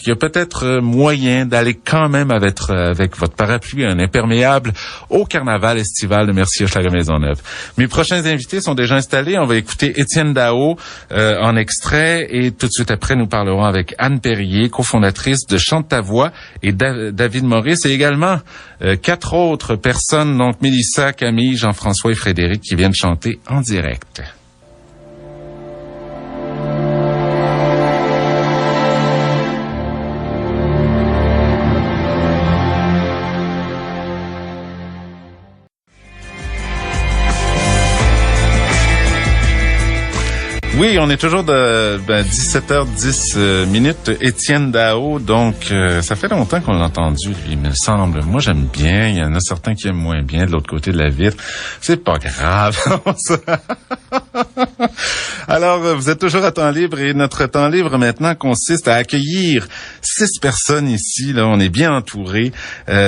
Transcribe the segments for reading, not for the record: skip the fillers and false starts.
Il y a peut-être moyen d'aller quand même avec votre parapluie, un imperméable, au carnaval estival de Mercier-Hochelaga-Maisonneuve. Mes prochains invités sont déjà installés. On va écouter Étienne Daho en extrait et tout de suite après, nous parlerons avec Anne Perrier, cofondatrice de Chante ta voix, et David Maurice, et également 4 autres personnes, donc Mélissa, Camille, Jean-François et Frédéric, qui viennent chanter en direct. Oui, on est toujours de 17h10 minutes. Étienne Daho, donc ça fait longtemps qu'on l'a entendu, lui, il me semble. Moi, j'aime bien. Il y en a certains qui aiment moins bien de l'autre côté de la vitre. C'est pas grave. Alors, vous êtes toujours à temps libre et notre temps libre maintenant consiste à accueillir 6 personnes ici. Là, on est bien entourés.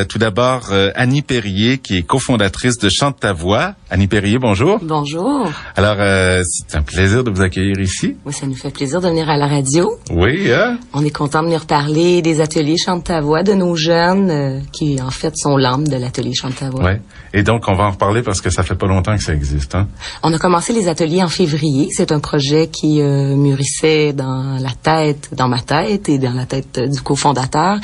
Tout d'abord, Annie Perrier, qui est cofondatrice de Chante ta voix. Annie Perrier, bonjour. Bonjour. Alors, c'est un plaisir de vous accueillir ici. Oui, ça nous fait plaisir de venir à la radio. Oui, hein? On est content de venir parler des ateliers Chante ta voix de nos jeunes qui, en fait, sont l'âme de l'atelier Chante ta voix. Oui. Et donc, on va en reparler parce que ça fait pas longtemps que ça existe, hein? On a commencé les ateliers en février. C'est un projet qui mûrissait dans ma tête et dans la tête du cofondateur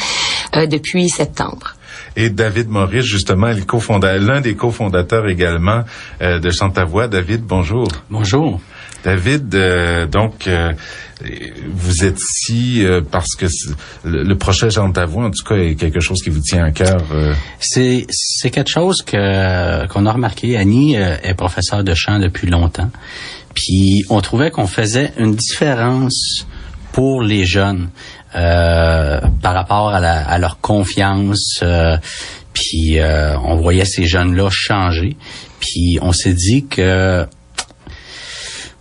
depuis septembre. Et David Maurice, justement, l'un des cofondateurs également de Chante ta voix. David, bonjour. Bonjour. David, vous êtes ici parce que le projet Chante ta voix, en tout cas, est quelque chose qui vous tient à cœur. C'est quelque chose qu'on a remarqué. Annie est professeure de chant depuis longtemps. Puis on trouvait qu'on faisait une différence pour les jeunes par rapport à leur confiance. Puis on voyait ces jeunes-là changer. Puis on s'est dit que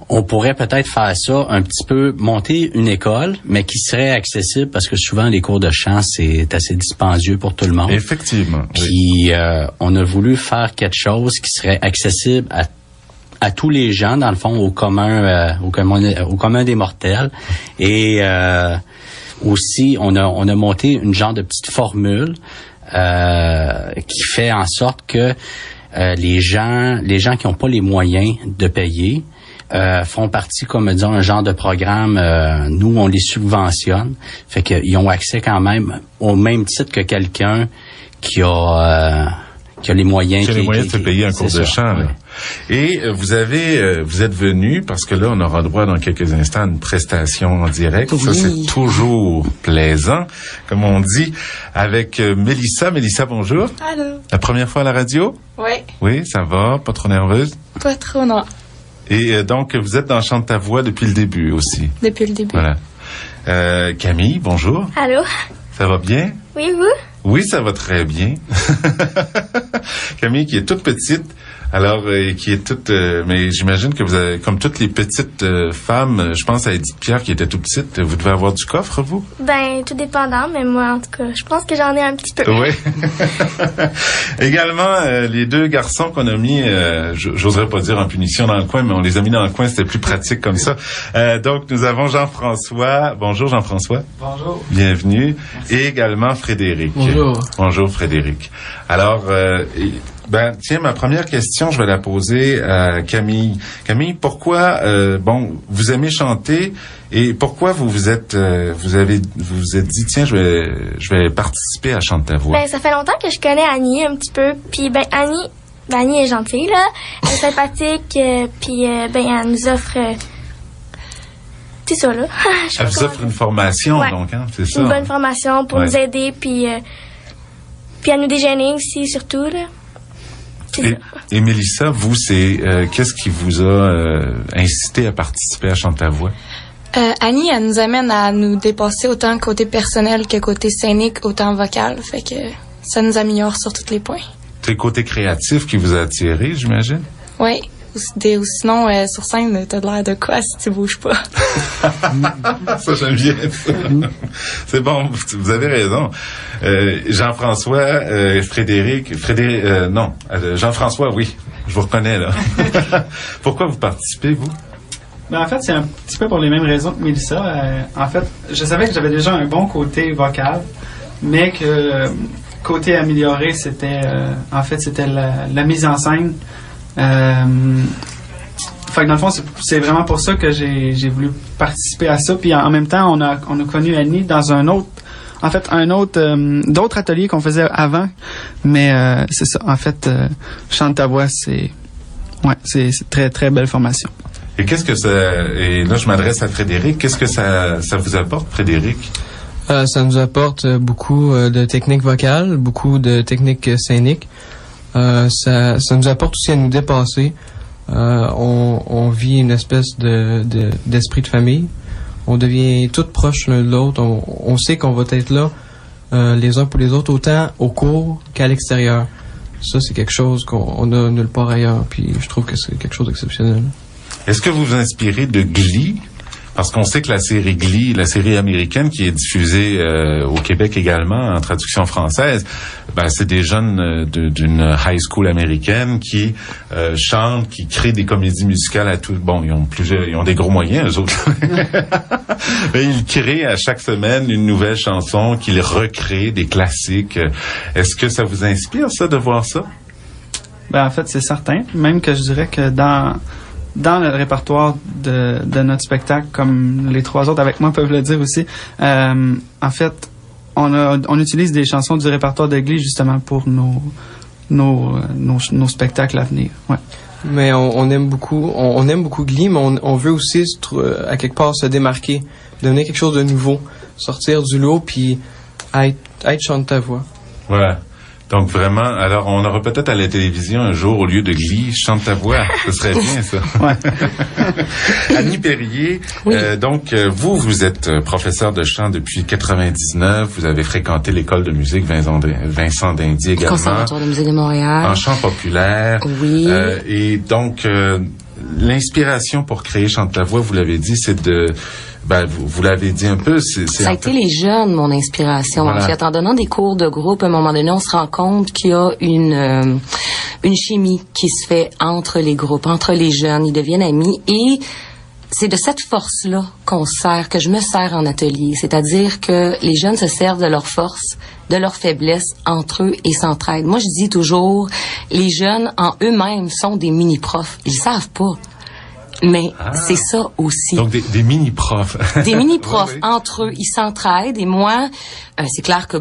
on pourrait peut-être faire ça un petit peu, monter une école, mais qui serait accessible parce que souvent les cours de chant, c'est assez dispendieux pour tout le monde. Effectivement. Puis on a voulu faire quelque chose qui serait accessible à tous les gens, dans le fond, au commun des mortels. Et aussi, on a monté une genre de petite formule qui fait en sorte que les gens qui n'ont pas les moyens de payer font partie, comme disons, un genre de programme. Nous, on les subventionne. Fait qu'ils ont accès quand même au même titre que quelqu'un qui a les moyens. Qui a les moyens de se payer un cours de chant, là. Et vous êtes venu, parce que là, on aura droit dans quelques instants à une prestation en direct. Oui. Ça, c'est toujours plaisant, comme on dit, avec Mélissa. Mélissa, bonjour. Allô. La première fois à la radio? Oui. Oui, ça va? Pas trop nerveuse? Pas trop, non. Et donc, vous êtes dans Chante ta voix depuis le début aussi? Depuis le début. Voilà. Camille, bonjour. Allô. Ça va bien? Oui, vous? Oui, ça va très bien. Camille, qui est toute petite, alors qui est toute... mais j'imagine que vous avez, comme toutes les petites femmes, je pense à Edith Pierre qui était toute petite, vous devez avoir du coffre, vous? Ben, tout dépendant, mais moi, en tout cas, je pense que j'en ai un petit peu. Oui. Également, les 2 garçons qu'on a mis, j'oserais pas dire en punition dans le coin, mais on les a mis dans le coin, c'était plus pratique comme ça. Donc, nous avons Jean-François. Bonjour, Jean-François. Bonjour. Bienvenue. Merci. Et également Frédéric. Bonjour. Bonjour, Frédéric. Alors, tiens, ma première question, je vais la poser à Camille. Camille, pourquoi, vous aimez chanter et pourquoi vous vous êtes dit, tiens, je vais participer à Chante ta voix? Ben, ça fait longtemps que je connais Annie un petit peu, puis Annie est gentille, là, elle est sympathique, puis elle nous offre, c'est ça, là. Elle vous offre une formation, ouais. Donc, hein, c'est ça? Une bonne formation pour nous aider, puis à nous déjeuner aussi, surtout, là. Et Mélissa, vous, c'est qu'est-ce qui vous a incité à participer à Chante ta voix? Annie, elle nous amène à nous dépasser autant côté personnel que côté scénique, autant vocal. Fait que ça nous améliore sur tous les points. C'est le côté créatif qui vous a attiré, j'imagine? Oui. Ou sinon, sur scène, t'as l'air de quoi si tu bouges pas? Ça, j'aime bien ça. C'est bon, vous avez raison. Jean-François, Jean-François, oui, je vous reconnais, là. Pourquoi vous participez, vous? Ben, en fait, c'est un petit peu pour les mêmes raisons que Mélissa. En fait, je savais que j'avais déjà un bon côté vocal, mais que côté amélioré, c'était c'était la mise en scène. Fait que dans le fond, c'est vraiment pour ça que j'ai voulu participer à ça. Puis en même temps, on a connu Annie dans d'autres ateliers qu'on faisait avant. Mais c'est ça. En fait, Chante ta voix, c'est très très belle formation. Et qu'est-ce que ça... Et là, je m'adresse à Frédéric. Qu'est-ce que ça vous apporte, Frédéric? Ça nous apporte beaucoup de techniques vocales, beaucoup de techniques scéniques. Ça nous apporte aussi à nous dépasser. On vit une espèce d'esprit de famille. On devient toutes proches l'un de l'autre. On sait qu'on va être là les uns pour les autres, autant au cours qu'à l'extérieur. Ça, c'est quelque chose qu'on a nulle part ailleurs. Puis je trouve que c'est quelque chose d'exceptionnel. Est-ce que vous vous inspirez de Glee? Parce qu'on sait que la série Glee, la série américaine qui est diffusée au Québec également en traduction française, c'est des jeunes d'une high school américaine qui chantent, qui créent des comédies musicales à tout. Bon, ils ont des gros moyens, eux autres. Mais ils créent à chaque semaine une nouvelle chanson qu'ils recréent, des classiques. Est-ce que ça vous inspire, ça, de voir ça? En fait, c'est certain. Même que je dirais que dans le répertoire de notre spectacle, comme les trois autres avec moi peuvent le dire aussi, en fait, on utilise des chansons du répertoire de Glee justement pour nos spectacles à venir. Ouais. Mais on aime beaucoup Glee, mais on veut aussi à quelque part se démarquer, devenir quelque chose de nouveau, sortir du lot puis être Chante ta voix. Voilà. Donc vraiment, alors on aura peut-être à la télévision un jour, au lieu de Glee, Chante ta voix. Ce serait bien, ça. Ouais. Annie Perrier, oui. Donc vous êtes professeur de chant depuis 99. Vous avez fréquenté l'école de musique Vincent d'Indy également. Conservatoire de musique de Montréal. En chant populaire. Oui. Et donc, l'inspiration pour créer Chante ta voix, vous l'avez dit, c'est de... vous l'avez dit un peu, ça a été les jeunes, mon inspiration. Voilà. En fait, en donnant des cours de groupe, à un moment donné, on se rend compte qu'il y a une chimie qui se fait entre les groupes, entre les jeunes. Ils deviennent amis et c'est de cette force-là que je me sers en atelier. C'est-à-dire que les jeunes se servent de leur force, de leur faiblesse entre eux et s'entraident. Moi, je dis toujours, les jeunes en eux-mêmes sont des mini-profs. Ils savent pas. Mais c'est ça aussi. Donc des mini-profs. Des mini-profs oui. entre eux, ils s'entraident et moi, c'est clair que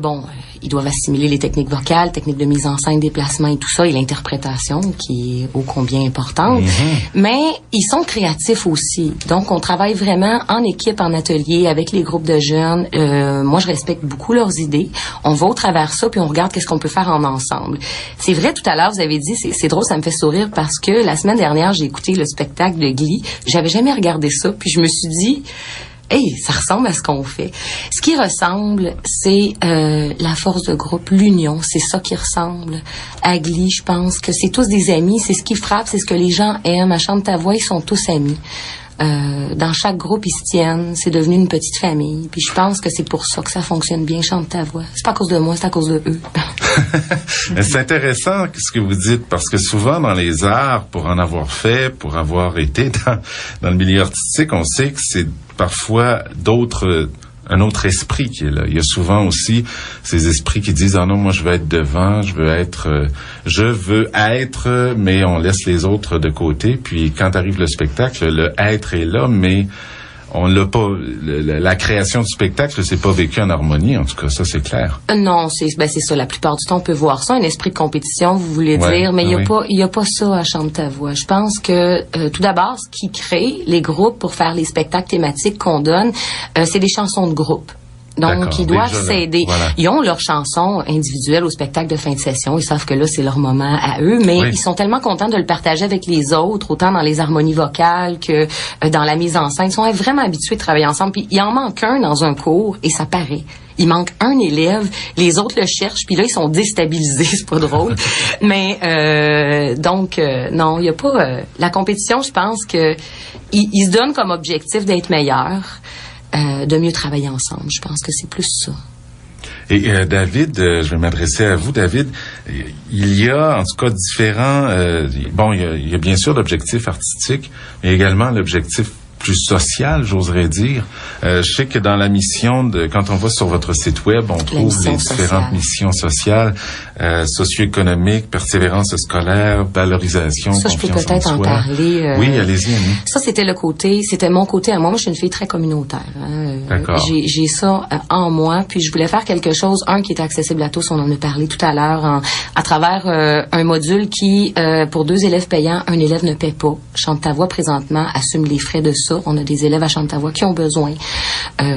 ils doivent assimiler les techniques vocales, techniques de mise en scène, déplacement et tout ça, et l'interprétation qui est ô combien importante. Mm-hmm. Mais ils sont créatifs aussi. Donc on travaille vraiment en équipe, en atelier, avec les groupes de jeunes. Moi, je respecte beaucoup leurs idées. On va au travers ça, puis on regarde qu'est-ce qu'on peut faire en ensemble. C'est vrai, tout à l'heure, vous avez dit, c'est drôle, ça me fait sourire parce que la semaine dernière, j'ai écouté le spectacle de Glee. J'avais jamais regardé ça, puis je me suis dit, hey, ça ressemble à ce qu'on fait. Ce qui ressemble, c'est la force de groupe, l'union, c'est ça qui ressemble à Glee. Je pense que c'est tous des amis, c'est ce qui frappe, c'est ce que les gens aiment. À Chante ta voix, ils sont tous amis. Dans chaque groupe, ils se tiennent. C'est devenu une petite famille. Puis je pense que c'est pour ça que ça fonctionne bien, Chante ta voix. C'est pas à cause de moi, c'est à cause de eux. C'est intéressant ce que vous dites, parce que souvent dans les arts, pour en avoir fait, pour avoir été dans le milieu artistique, on sait que c'est parfois un autre esprit qui est là. Il y a souvent aussi ces esprits qui disent, ah non, moi je veux être devant, je veux être, mais on laisse les autres de côté. Puis quand arrive le spectacle, le être est là, mais on l'a pas, la création du spectacle, c'est pas vécu en harmonie, en tout cas, ça c'est clair. Non, c'est ça, la plupart du temps on peut voir ça, un esprit de compétition, vous voulez dire, mais il y a pas ça à Chante ta voix. Je pense que tout d'abord, ce qui crée les groupes pour faire les spectacles thématiques qu'on donne, c'est des chansons de groupe. Donc, ils doivent s'aider. Voilà. Ils ont leurs chansons individuelles au spectacle de fin de session. Ils savent que là, c'est leur moment à eux, mais ils sont tellement contents de le partager avec les autres, autant dans les harmonies vocales que dans la mise en scène. Ils sont vraiment habitués de travailler ensemble. Puis, il en manque un dans un cours et ça paraît. Il manque un élève, les autres le cherchent, puis là, ils sont déstabilisés, c'est pas drôle. Mais, non, il y a pas... la compétition, je pense que ils se donnent comme objectif d'être meilleurs. De mieux travailler ensemble. Je pense que c'est plus ça. Et David, je vais m'adresser à vous, David. Il y a en tout cas différents... il y a bien sûr l'objectif artistique, mais également l'objectif plus sociale, j'oserais dire. Je sais que dans la mission quand on va sur votre site web, on trouve les différentes missions sociales, socio-économiques, persévérance scolaire, valorisation, ça, je peux peut-être en parler. Oui, allez-y, Annie. Ça, c'était mon côté à moi. Moi, je suis une fille très communautaire. Hein. D'accord. J'ai ça en moi, puis je voulais faire quelque chose, qui est accessible à tous. On en a parlé tout à l'heure, à travers un module qui, pour 2 élèves payants, un élève ne paie pas. Chante ta voix, présentement, assume les frais de ça. On a des élèves à Chante ta voix qui ont besoin.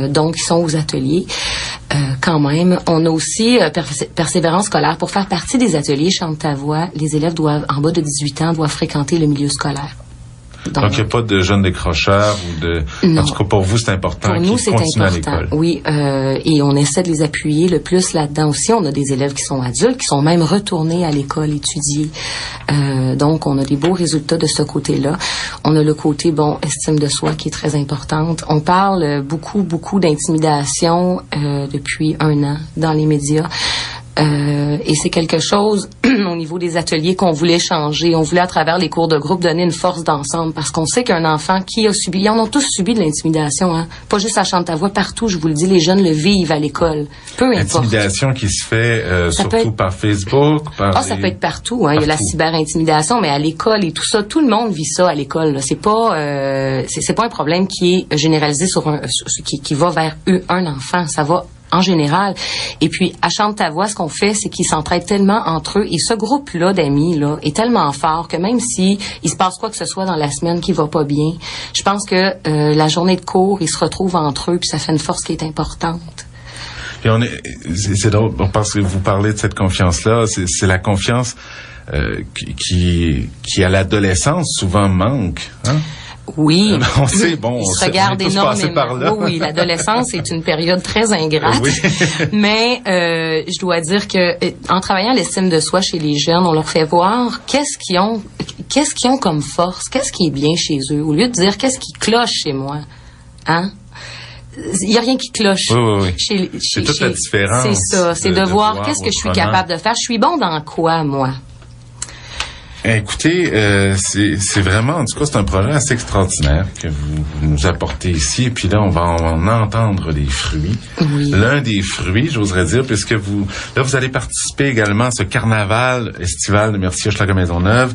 Donc, ils sont aux ateliers. Quand même. On a aussi persévérance scolaire. Pour faire partie des ateliers Chante ta voix, les élèves en bas de 18 ans, doivent fréquenter le milieu scolaire. Donc, il n'y a pas de jeunes décrocheurs ou de... Non. En tout cas, pour vous, c'est important qu'ils continuent à l'école. Oui, et on essaie de les appuyer le plus là-dedans aussi. On a des élèves qui sont adultes, qui sont même retournés à l'école étudier. Donc, on a des beaux résultats de ce côté-là. On a le côté, estime de soi qui est très importante. On parle beaucoup d'intimidation depuis 1 an dans les médias. Et c'est quelque chose au niveau des ateliers qu'on voulait changer. On voulait à travers les cours de groupe donner une force d'ensemble parce qu'on sait qu'un enfant qui a subi, ils en ont tous subi de l'intimidation, hein. Pas juste à Chante ta voix, partout, je vous le dis, les jeunes le vivent à l'école. Peu importe. L'intimidation qui se fait surtout par Facebook, ça peut être partout, hein. Il y a la cyber-intimidation, mais à l'école et tout ça, tout le monde vit ça à l'école, là. C'est pas un problème qui est généralisé qui va vers un enfant. Ça va en général. Et puis, à Chante ta voix, ce qu'on fait, c'est qu'ils s'entraident tellement entre eux. Et ce groupe-là d'amis, là, est tellement fort que même si il se passe quoi que ce soit dans la semaine qui va pas bien, je pense que la journée de cours, ils se retrouvent entre eux, puis ça fait une force qui est importante. Et c'est drôle, parce que vous parlez de cette confiance-là, c'est la confiance qui à l'adolescence souvent manque, hein? Oui. On sait, on se regarde énormément. Par là. Oui, l'adolescence est une période très ingrate. Oui. Mais je dois dire que en travaillant l'estime de soi chez les jeunes, on leur fait voir qu'est-ce qu'ils ont comme force, qu'est-ce qui est bien chez eux, au lieu de dire qu'est-ce qui cloche chez moi. Hein? Il y a rien qui cloche. Oui. C'est toute la différence. C'est ça, c'est de voir qu'est-ce que je suis capable de faire. Je suis bon dans quoi, moi? Écoutez, c'est vraiment, en tout cas, c'est un projet assez extraordinaire que vous nous apportez ici. Et puis là, on va en entendre les fruits. Oui. L'un des fruits, j'oserais dire, puisque vous allez participer également à ce carnaval estival de Mercier-Hochelaga-Maisonneuve.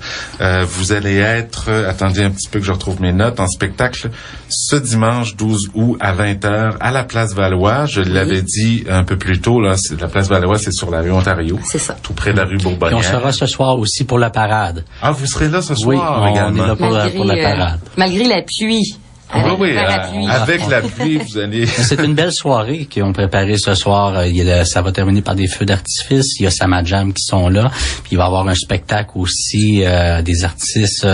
Vous allez être, attendez un petit peu que je retrouve mes notes, en spectacle ce dimanche 12 août à 20h à la Place Valois. Je l'avais dit un peu plus tôt, là, la Place Valois, c'est sur la rue Ontario. C'est ça. Tout près de la rue Bourbonnière. Et on sera ce soir aussi pour la parade. Ah, vous serez là ce soir également? Oui, on est là pour la parade. Malgré la pluie. Avec la pluie, vous allez... C'est une belle soirée qu'ils ont préparée ce soir. Ça va terminer par des feux d'artifice. Il y a Sama Jam qui sont là. Puis il va y avoir un spectacle aussi des artistes...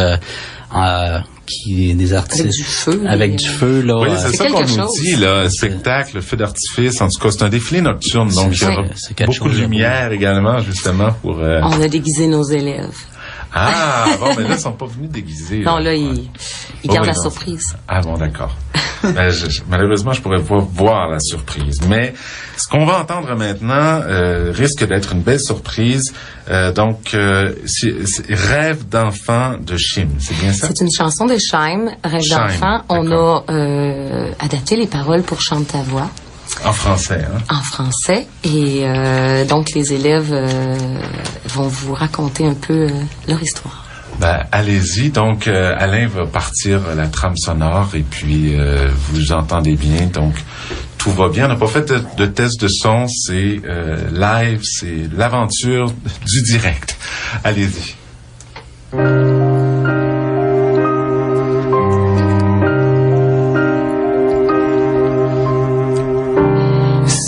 avec du feu là. Oui, c'est ça qu'on nous dit là, spectacle, feu d'artifice. En tout cas, c'est un défilé nocturne, donc il y aura beaucoup de lumière également justement pour. On a déguisé nos élèves. Ah bon, mais là ils sont pas venus déguisés. Non, là ils gardent la surprise. Ah bon, d'accord. Malheureusement, je pourrais pas voir la surprise. Mais ce qu'on va entendre maintenant risque d'être une belle surprise. Donc, c'est Rêve d'enfant de Chim, c'est bien ça? C'est une chanson de Chaim, Rêve d'enfant. On a adapté les paroles pour Chante ta voix. En français, hein? En français. Et donc, les élèves vont vous raconter un peu leur histoire. Allez-y. Donc, Alain va partir la trame sonore et puis vous entendez bien. Donc, tout va bien. On n'a pas fait de test de son. C'est live. C'est l'aventure du direct. Allez-y.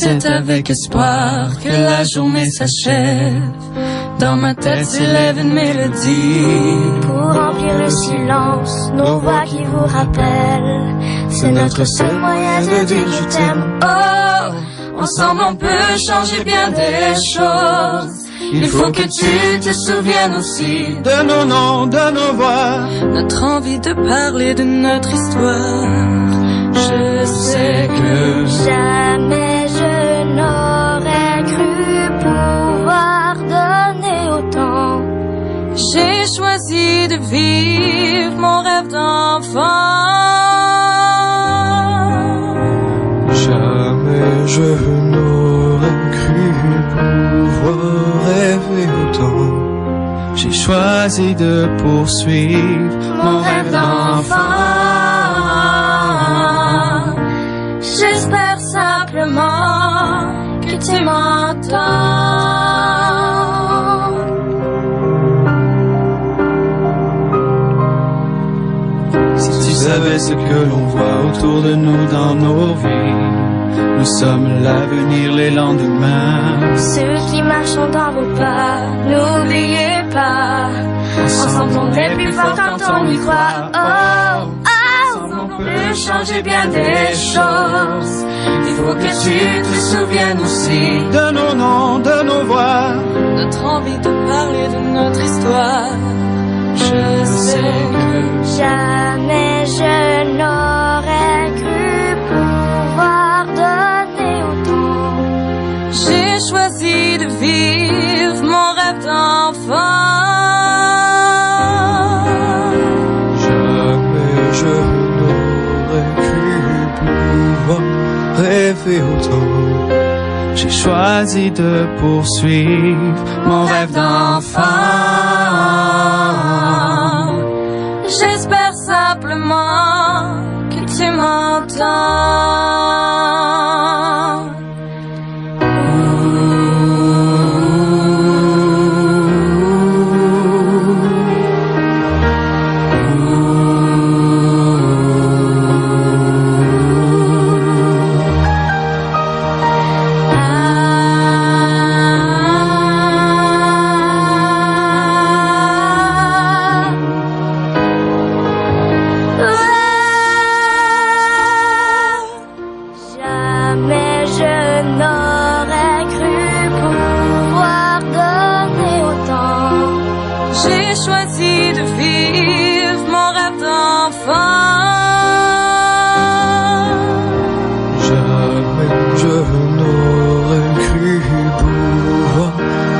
C'est avec espoir que la journée s'achève. Dans ma tête s'élève une mélodie pour remplir le silence, nos voix qui vous rappellent. C'est notre seul moyen de dire je t'aime. Oh, ensemble on peut changer bien des choses. Il faut que tu te souviennes aussi de nos noms, de nos voix, notre envie de parler de notre histoire. Je sais que jamais je n'aurais cru pouvoir donner autant. J'ai choisi de vivre mon rêve d'enfant. je n'aurais cru pouvoir rêver autant. J'ai choisi de poursuivre mon rêve d'enfant. J'espère simplement que tu m'entends. Si tu savais ce que l'on voit autour de nous dans nos vies, nous sommes l'avenir, les lendemains. Ceux qui marchent dans vos pas, n'oubliez pas. Ensemble on est plus fort quand on y croit. Oh, oh. On peut changer bien des choses. Il faut que tu te souviennes aussi De nos noms, de nos voix, notre envie de parler de notre histoire. Je sais que Jamais je n'aurais cru pouvoir donner autant. j'ai choisi de vivre mon rêve d'enfant. jamais je n'aurais cru pouvoir rêver autant. J'ai choisi de poursuivre mon rêve d'enfant. J'espère simplement que tu m'entends. Jamais je n'aurais cru pouvoir donner autant. J'ai choisi de vivre mon rêve d'enfant. Jamais je n'aurais cru pouvoir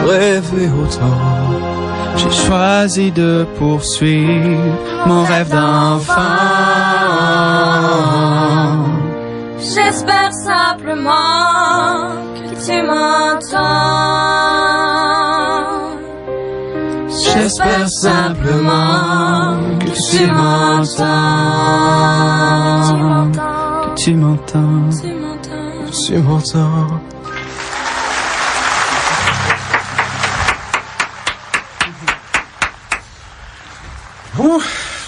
rêver autant. J'ai choisi de poursuivre mon rêve d'enfant. J'espère simplement que tu m'entends. J'espère simplement que tu m'entends. Que tu m'entends. Tu m'entends. Que tu m'entends.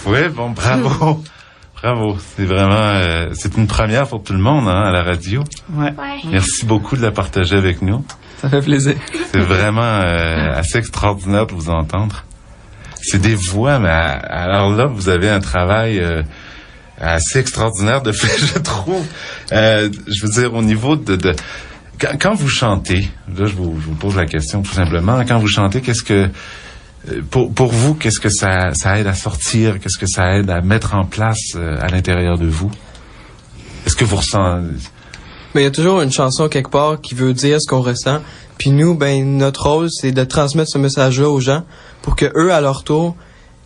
Oui, bon, bravo. Bravo. C'est vraiment, c'est une première pour tout le monde, hein, à la radio. Ouais, Ouais. Merci beaucoup de la partager avec nous. ça fait plaisir. C'est vraiment assez extraordinaire de vous entendre. C'est des voix, mais alors là, vous avez un travail assez extraordinaire de fait, je trouve. Je veux dire, au niveau de quand vous chantez, là, je vous pose la question tout simplement. Quand vous chantez, qu'est-ce que pour vous, qu'est-ce que ça aide à sortir? Qu'est-ce que ça aide à mettre en place à l'intérieur de vous? Est-ce que vous ressentez... Mais il y a toujours une chanson quelque part qui veut dire ce qu'on ressent. Puis nous, ben notre rôle, c'est de transmettre ce message-là aux gens pour que eux, à leur tour,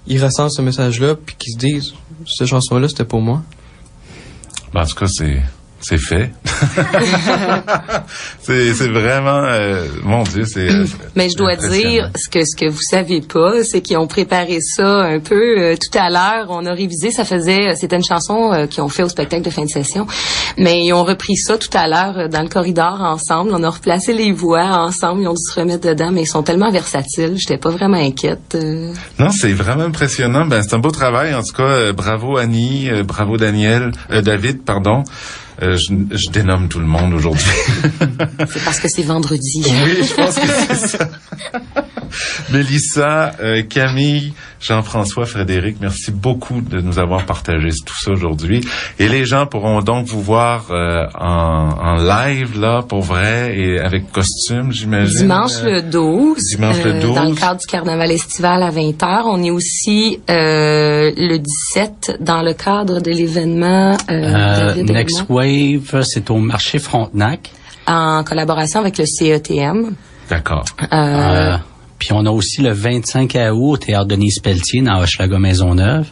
ils ressentent ce message-là puis qu'ils se disent cette chanson-là, c'était pour moi. Ben, en tout cas, c'est fait. c'est vraiment, mon Dieu, c'est. Mais je dois dire, ce que vous savez pas, c'est qu'ils ont préparé ça un peu tout à l'heure. On a révisé, c'était une chanson qu'ils ont fait au spectacle de fin de session, mais ils ont repris ça tout à l'heure dans le corridor ensemble. On a replacé les voix ensemble, ils ont dû se remettre dedans, mais ils sont tellement versatiles. J'étais pas vraiment inquiète. Non, c'est vraiment impressionnant. Ben, c'est un beau travail. En tout cas, bravo Annie, bravo David, pardon. Je dénomme tout le monde aujourd'hui. C'est parce que c'est vendredi. Oui, je pense que c'est ça. Mélissa, Camille, Jean-François, Frédéric, merci beaucoup de nous avoir partagé tout ça aujourd'hui. Et les gens pourront donc vous voir en live, là, pour vrai, et avec costume, j'imagine. Dimanche le 12. Dimanche le 12. Dans le cadre du carnaval estival à 20h. On est aussi le 17 dans le cadre de l'événement Next Wave, c'est au marché Frontenac. en collaboration avec le CETM. D'accord. Puis on a aussi le 25 août au Théâtre Denise Pelletier dans Hochelaga Maisonneuve.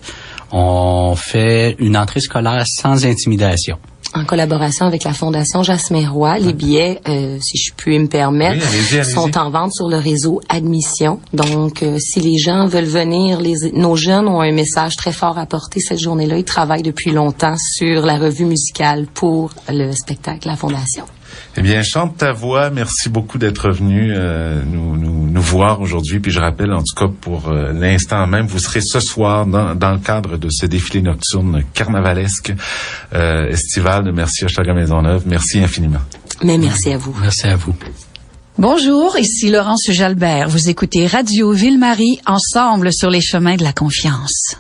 On fait une entrée scolaire sans intimidation. En collaboration avec la Fondation Jasmin Roy, les billets, si je puis me permettre, allez-y. sont en vente sur le réseau Admission. Donc, si les gens veulent venir, nos jeunes ont un message très fort à porter cette journée-là. Ils travaillent depuis longtemps sur la revue musicale pour le spectacle La Fondation. Eh bien, chante ta voix. Merci beaucoup d'être venu nous voir aujourd'hui. Puis je rappelle, en tout cas, pour l'instant même, vous serez ce soir dans le cadre de ce défilé nocturne carnavalesque estival de Merci Hochelaga Maisonneuve. Merci infiniment. Mais merci à vous. Merci à vous. Bonjour, ici Laurence Jalbert. Vous écoutez Radio Ville-Marie, ensemble sur les chemins de la confiance.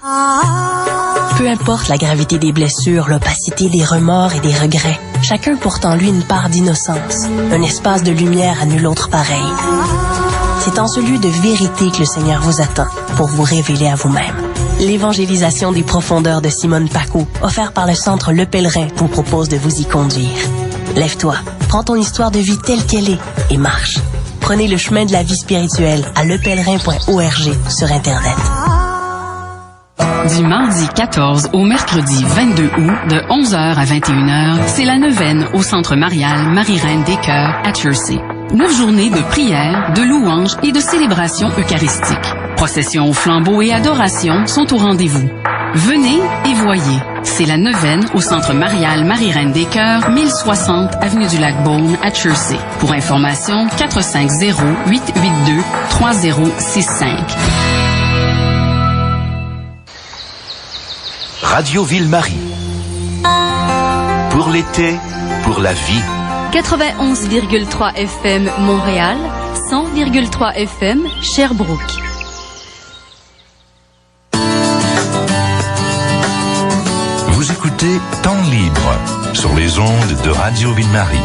Peu importe la gravité des blessures, l'opacité des remords et des regrets, chacun porte en lui une part d'innocence, un espace de lumière à nul autre pareil. C'est en ce lieu de vérité que le Seigneur vous attend pour vous révéler à vous-même. L'évangélisation des profondeurs de Simone Paco, offert par le Centre Le Pèlerin, vous propose de vous y conduire. Lève-toi, prends ton histoire de vie telle qu'elle est et marche. Prenez le chemin de la vie spirituelle à lepèlerin.org sur Internet. Du mardi 14 au mercredi 22 août, de 11h à 21h, c'est la neuvaine au Centre marial Marie-Reine des Cœurs à Chersey. 9 journées de prières, de louanges et de célébrations eucharistiques. Processions au flambeau et adoration sont au rendez-vous. Venez et voyez. C'est la neuvaine au Centre marial Marie-Reine des Cœurs, 1060 Avenue du Lac-Beaune à Chersey. Pour information, 450-882-3065. Radio Ville-Marie. Pour l'été, pour la vie. 91,3 FM Montréal, 100,3 FM Sherbrooke. Vous écoutez Temps libre sur les ondes de Radio Ville-Marie.